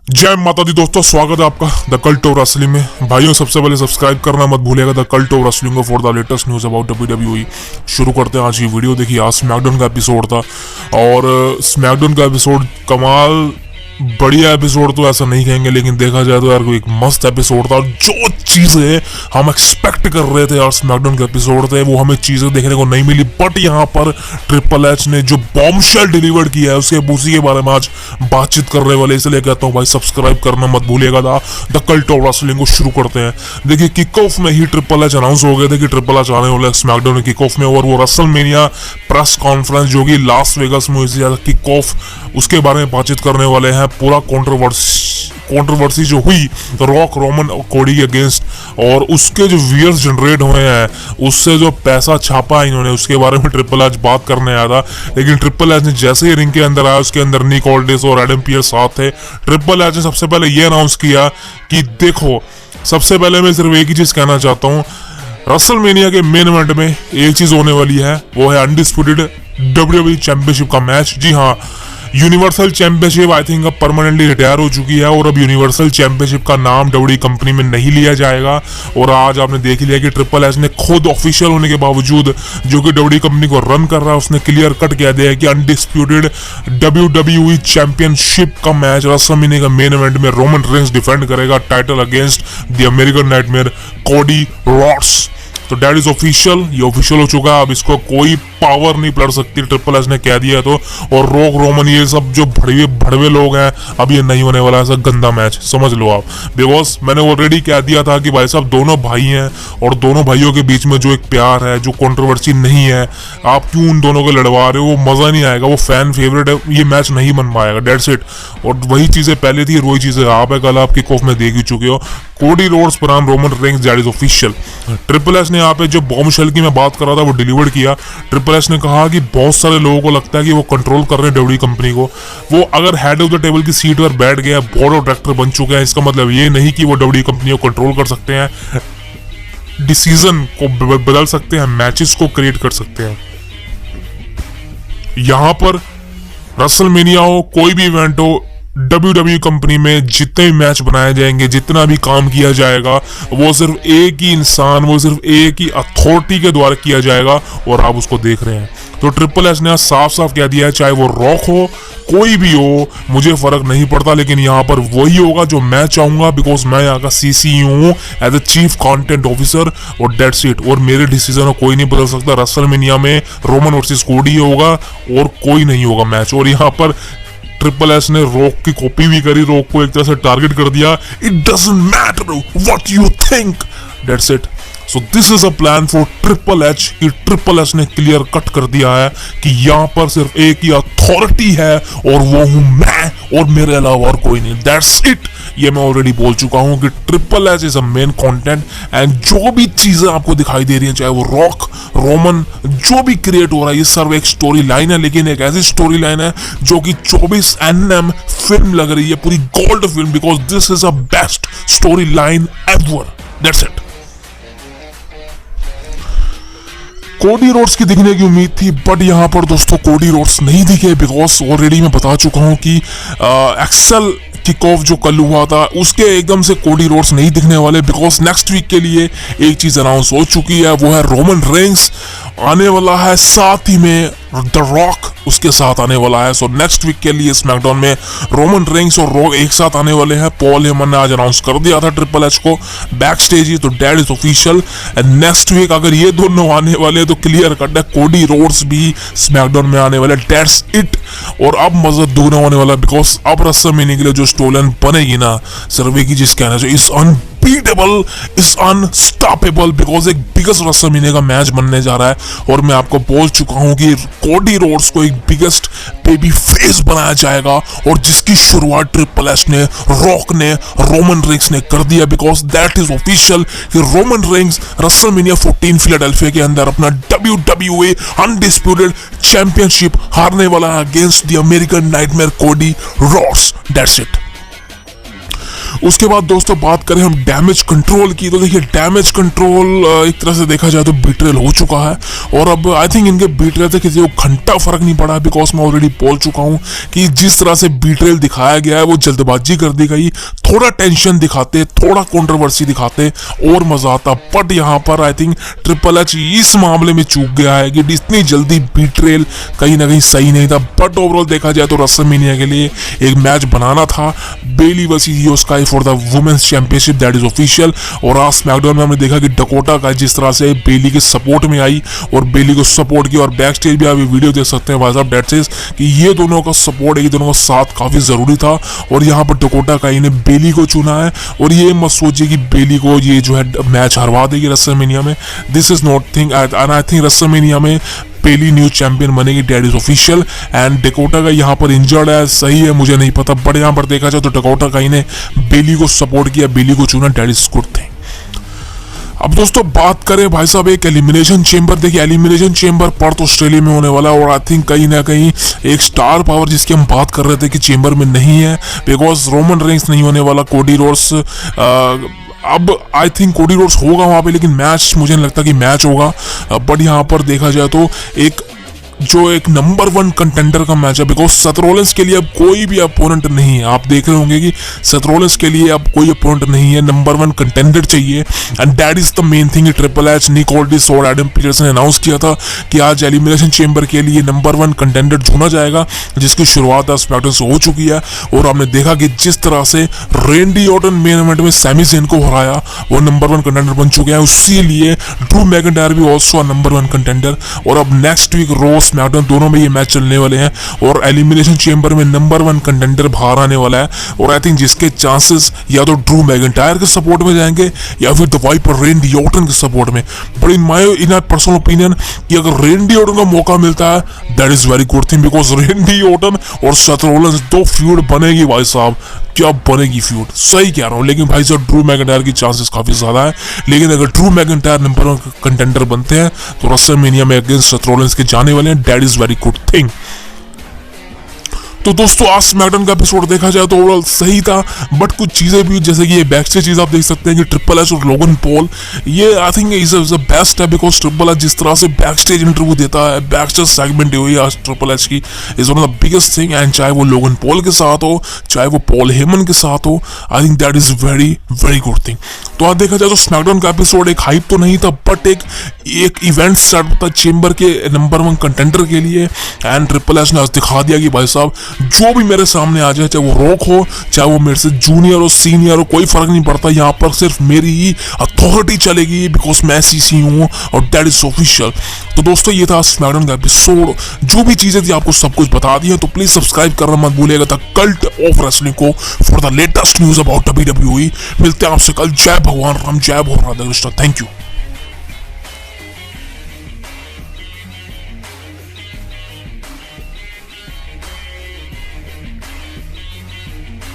जय माता दी दोस्तों, स्वागत है आपका द कल्ट ऑफ रेसलिंग में। भाइयों, सबसे पहले सब्सक्राइब करना मत भूलिएगा द कल्ट ऑफ रेसलिंग को for the latest news about WWE। शुरू करते हैं आज की वीडियो। देखिए, आज स्मैकडाउन का एपिसोड था और स्मैकडाउन का एपिसोड कमाल बढ़िया एपिसोड तो ऐसा नहीं कहेंगे, लेकिन देखा जाए तो यार कोई एक मस्त एपिसोड था। जो चीजें हम एक्सपेक्ट कर रहे थे यार स्मैकडाउन के एपिसोड थे, वो हमें चीजें देखने को नहीं मिली। बट यहाँ पर ट्रिपल एच ने जो बॉम्बशेल डिलीवर किया है उसी के बारे में आज बातचीत करने वाले, इसलिए कहता हूँ भाई सब्सक्राइब करना मत भूलिएगा। द कल्ट ऑफ रेसलिंग को शुरू करते हैं। देखिए, किक ऑफ में ही ट्रिपल एच अनाउंस हो गए थे कि ट्रिपल एच आने वाले स्मैकडाउन किक ऑफ में, और वो रेसलमेनिया प्रेस कॉन्फ्रेंस जो कि लास वेगास में हुई किक ऑफ, उसके बारे में बातचीत करने वाले हैं। पूरा कंट्रोवर्सी जो हुई रॉक रोमन कोडी के अगेंस्ट, और उसके जो व्यूअर्स जनरेट हुए हैं, उससे जो पैसा छापा इन्होंने, उसके बारे में ट्रिपल एच बात करने आया था। लेकिन ट्रिपल एच ने जैसे ही रिंग के अंदर आया, उसके अंदर निक ऑल्डिस और एडम पियर्स साथ थे। ट्रिपल एच ने सबसे पहले ये अनाउंस किया कि देखो, सबसे पहले मैं सिर्फ एक ही चीज कहना चाहता हूँ, रेसलमेनिया के मेन इवेंट में एक चीज होने वाली है, वो है अनडिस्प्यूटेड WWE चैंपियनशिप का मैच। जी हाँ, यूनिवर्सल चैंपियनशिप आई थिंक अब परमानेंटली रिटायर हो चुकी है, और अब यूनिवर्सल चैंपियनशिप का नाम WWE कंपनी में नहीं लिया जाएगा। और आज आपने देख लिया कि ट्रिपल एच ने खुद ऑफिशियल होने के बावजूद, जो कि WWE कंपनी को रन कर रहा है, उसने क्लियर कट कह दिया है कि अनडिस्प्यूटेड WWE चैंपियनशिप का मैच रेसलमेनिया का मेन इवेंट में रोमन रेंस डिफेंड करेगा title against the American nightmare Cody Rhodes. तो डैट इज ऑफिशियल, ये ऑफिशियल हो चुका है। अब इसको कोई पावर नहीं पड़ सकती, ट्रिपल एच ने कह दिया है तो। और रॉक रोमन ये सब जो भड़वे लोग हैं, अब ये नहीं होने वाला ऐसा गंदा मैच, समझ लो आप। बिकॉज मैंने ऑलरेडी कह दिया था कि भाई साहब दोनों भाई हैं, और दोनों भाइयों के बीच में जो एक प्यार है, जो कंट्रोवर्सी नहीं है, आप क्यों उन दोनों को लड़वा रहे हो? वो मजा नहीं आएगा, वो फैन फेवरेट है, ये मैच नहीं बन पाएगा, डेट्स इट। और वही चीजें पहले थी, वही चीजें आप है, कल आप किक ऑफ में देख ही चुके हो। कोडी रोड्स बनाम Roman Reigns, that is official. Triple H ने यहाँ पे जो बॉम्बशेल की मैं बात कर रहा था वो डिलीवर किया। ट्रिपल एच ने कहा कि बहुत सारे लोगों को लगता है कि वो कंट्रोल कर रहे हैं WWE कंपनी को। वो अगर हेड ऑफ द टेबल की सीट पर बैठ गया, बोर्ड ऑफ डायरेक्टर बन चुके हैं, इसका मतलब ये नहीं कि वो WWE कंपनी को कंट्रोल कर सकते हैं, डिसीजन को बदल सकते हैं, मैचेस को क्रिएट कर सकते हैं। यहां पर रेसलमेनिया हो, कोई भी इवेंट हो, WWE कंपनी में जितने भी मैच बनाए जाएंगे, जितना भी काम किया जाएगा, वो सिर्फ एक ही इंसान, वो सिर्फ एक ही अथॉरिटी के द्वारा किया जाएगा, और आप उसको देख रहे हैं। तो ट्रिपल एच ने साफ साफ कह दिया है, चाहे वो रॉक हो, कोई भी हो, मुझे फर्क नहीं पड़ता, लेकिन यहाँ पर वही होगा जो मैं चाहूंगा, बिकॉज मैं यहाँ का CCE हूँ as a chief content officer, और डेट्स इट। और मेरे डिसीजन को कोई नहीं बदल सकता। रेसलमेनिया में रोमन वर्सेस कोडी होगा और कोई नहीं होगा मैच। और यहाँ पर ट्रिपल एच ने रॉक की कॉपी भी करी, रॉक को एक तरह से टारगेट कर दिया। It doesn't matter what you think, that's it. So this is a plan for triple H, कि ट्रिपल एच ने क्लियर कट कर दिया है कि यहाँ पर सिर्फ एक ही अथॉरिटी है, और वो हूं मैं, और मेरे अलावा और कोई नहीं, दैट्स इट। ये मैं ऑलरेडी बोल चुका हूं कि triple H is a main content, and जो भी चीजें आपको दिखाई दे रही हैं, चाहे वो रॉक रोमन जो भी क्रिएट हो रहा है, ये सर्व एक स्टोरी लाइन है, लेकिन एक ऐसी स्टोरी लाइन है जो कि 24 NM फिल्म लग रही है, पूरी gold film, because this is a best story line ever, that's it. Cody Rhodes की दिखने की उम्मीद थी, बट यहां पर दोस्तों कोडी रोड्स नहीं दिखे, बिकॉज ऑलरेडी मैं बता चुका हूं कि एक्सेल किक ऑफ जो कल हुआ था, उसके एकदम से कोडी रोड्स नहीं दिखने वाले, बिकॉज नेक्स्ट वीक के लिए एक चीज अनाउंस हो चुकी है, वो है रोमन रेंस आने वाला है, साथ ही में द रॉक उसके साथ आने वाला है। सो नेक्स्ट वीक के लिए स्मैकडाउन में रोमन रेंस और रॉक एक साथ आने वाले हैं। पॉल हेमन ने आज अनाउंस कर दिया था ट्रिपल एच को बैक स्टेज ही, तो that is official. And next week अगर ये दोनों आने वाले तो क्लियर कट है, कोडी रोड्स भी स्मैकडाउन में आने वाले, दैट्स इट। और अब मजा दोगुना होने वाला, बिकॉज अब रेसलमेनिया के लिए जो स्टोरी लाइन बनेगी ना, सर्वे की जिस कहना चाहिए, is unbeatable, is unstoppable, because एक बिगेस्ट रेसलमेनिया का मैच बनने जा रहा है। और मैं आपको बोल चुका हूं कि कोडी रोड्स को एक बिगेस्ट बेबी फेस बनाया जाएगा, और जिसकी शुरुआत ट्रिपल एच ने, रॉक ने, रोमन रेंस ने कर दिया, बिकॉज दैट इज ऑफिशियल कि रोमन रेंस रेसलमेनिया 14 फिलाडेल्फिया के अंदर अपना WWE अनडिस्प्यूटेड चैंपियनशिप हारने वाला है against the American nightmare Cody Rhodes, that's it. उसके बाद दोस्तों बात करें हम डैमेज कंट्रोल की, तो देखिए डैमेज कंट्रोल एक तरह से देखा जाए तो बीट्रेल हो चुका है, और अब आई थिंक इनके बीट्रेल से किसी को घंटा फर्क नहीं पड़ा है, बिकॉज मैं ऑलरेडी बोल चुका हूं कि जिस तरह से बीट्रेल दिखाया गया है वो जल्दबाजी कर दी गई। थोड़ा टेंशन दिखाते, थोड़ा कंट्रोवर्सी दिखाते और मजा आता, बट यहाँ पर आई थिंक ट्रिपल एच इस मामले में चूक गया है कि इतनी जल्दी बीट्रेल कहीं ना कहीं सही नहीं था। बट ओवरऑल देखा जाए तो रेसलमेनिया के लिए एक मैच बनाना था, Bayley versus Iyo Sky for the women's championship, that is official. और आज स्मैकडाउन में हमने देखा कि डकोटा का जिस तरह से बेली के सपोर्ट में आई और बेली को सपोर्ट किया, और बैक स्टेज भी आप वीडियो देख सकते हैं भाई साहब, डेट सेज कि ये दोनों का सपोर्ट, ये दोनों का साथ काफी जरूरी था। और यहाँ पर डकोटा काई ने बेली को चुना है, और ये मत सोचिए कि बेली को ये जो है मैच हरवा देगी रेसलमेनिया में, this is not thing. And I think WrestleMania में बेली न्यू चैंपियन बनेगी, that is official. And Dakota का यहाँ पर इंजर्ड है, सही है मुझे नहीं पता, बट यहाँ पर देखा जाए तो डकोटा काई ने बेली को सपोर्ट किया, बेली को चुना, डेट इज गुड थिंग। अब दोस्तों बात करें भाई साहब एक एलिमिनेशन चेंबर, देखिए एलिमिनेशन चेंबर पर्थ ऑस्ट्रेलिया में होने वाला है, और आई थिंक कहीं ना कहीं एक स्टार पावर जिसकी हम बात कर रहे थे कि चेंबर में नहीं है, बिकॉज रोमन रेंस नहीं होने वाला, कोडी रोड्स, अब आई थिंक कोडी रोड्स होगा वहां पे, लेकिन मैच मुझे नहीं लगता कि मैच होगा। बट यहाँ पर देखा जाए तो एक जो एक नंबर 1 कंटेंडर का मैच है, बिकॉज सेथ रॉलिंस के लिए अब कोई भी अपोनेंट नहीं है। आप देख रहे होंगे कि सेथ रॉलिंस के लिए अब कोई अपोनेंट नहीं है, नंबर 1 कंटेंडर चाहिए, and that is the main thing. Triple H, Nick Aldis और एडम पीटरसन ने अनाउंस किया था कि आज एलिमिनेशन चेंबर के लिए नंबर 1 कंटेंडर चुना जाएगा, जिसकी शुरुआत आज स्मैकडाउन से हो चुकी है। और हमने देखा कि जिस तरह से रेंडी ऑर्टन मेन इवेंट में सैमी ज़ेन को हराया, वो नंबर 1 कंटेंडर बन चुके हैं, उसी लिए ड्रू मैकिंटायर भी ऑल्सो नंबर 1 कंटेंडर। और अब नेक्स्ट वीक रोज स्मैकडाउन दोनों में ये मैच चलने वाले हैं, और एलिमिनेशन चेंबर में नंबर 1 कंटेंडर बाहर आने वाला है। और आई थिंक जिसके चांसेस या तो ड्रू मैकिंटायर के सपोर्ट में जाएंगे या फिर द वाइपर रेंडी ऑर्टन के सपोर्ट में। But in my personal opinion कि अगर रेंडी ऑर्टन का मौका मिलता है, that is very good thing, because रेंडी Orton और सेथ रॉलिंस दो फ्यूड बनेगी भाई साहब, क्या बनेगी फ्यूड, सही कह रहा हूँ। लेकिन भाई साहब ड्रू मैकिंटायर की चांसेस काफी ज्यादा है, लेकिन अगर ड्रू मैकिंटायर नंबर 1 कंटेंडर बनते हैं तो रेसलमेनिया में अगेंस्ट सेथ रॉलिंस के जाने वाले हैं, that is very good thing. तो दोस्तों आज स्मैकडाउन का एपिसोड देखा जाए तो ओवरऑल सही था, बट कुछ चीजें भी जैसे कि ये बैक स्टेज चीज आप देख सकते हैं कि ट्रिपल एच और लोगन पॉल, ये I think is the best है, बिकॉज ट्रिपल एच जिस तरह से बैक स्टेज इंटरव्यू देता है, बैक स्टेज सेगमेंट हुई आज ट्रिपल एच की, is one of the biggest thing. And चाहे वो लोगन पॉल के साथ हो, चाहे वो पॉल हेमन के साथ हो, I think that is very very good thing. तो आज देखा जाए तो स्मैकडाउन का एपिसोड एक हाइप तो नहीं था, बट एक इवेंट स्टार्ट होता चेंबर के नंबर 1 कंटेंडर के लिए। एंड ट्रिपल एच ने आज दिखा दिया कि भाई साहब जो भी मेरे सामने आ जाए, चाहे वो रॉक हो, चाहे वो मेरे से जूनियर हो, सीनियर हो, कोई फर्क नहीं पड़ता, यहाँ पर सिर्फ मेरी ही अथॉरिटी चलेगी, बिकॉज मैं सीसी हूँ, और दैट इज ऑफिशियल। तो दोस्तों ये था स्मैकडाउन का एपिसोड, जो भी चीजें थी आपको सब कुछ बता दी है, तो प्लीज सब्सक्राइब करना मत भूलिएगा द कल्ट ऑफ रेसलिंग को for the latest news about WWE। मिलते हैं आपसे कल, जय भगवान राम, जय भगवान राधा कृष्ण, थैंक यू।